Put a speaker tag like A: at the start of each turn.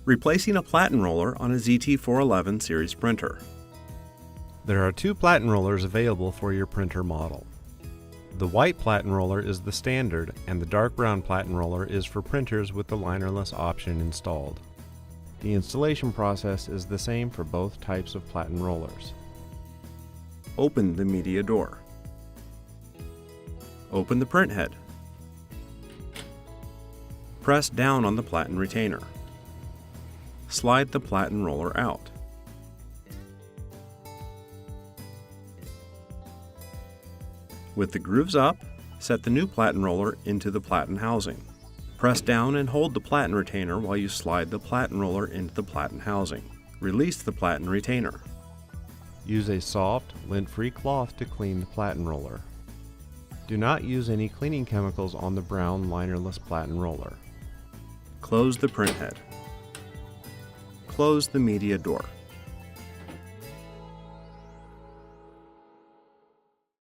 A: Replacing a Platen roller on a ZT411 series printer.
B: There are two Platen rollers available for your printer model. The white Platen roller is the standard, and the dark brown Platen roller is for printers with the linerless option installed. The installation process is the same for both types of Platen rollers.
A: Open the media door. Open the print head. Press down on the Platen retainer. Slide the Platen roller out. With the grooves up, set the new Platen roller into the Platen housing. Press down and hold the Platen retainer while you slide the Platen roller into the Platen housing. Release the Platen retainer.
B: Use a soft, lint-free cloth to clean the Platen roller. Do not use any cleaning chemicals on the brown linerless Platen roller.
A: Close the print head. Close the media door.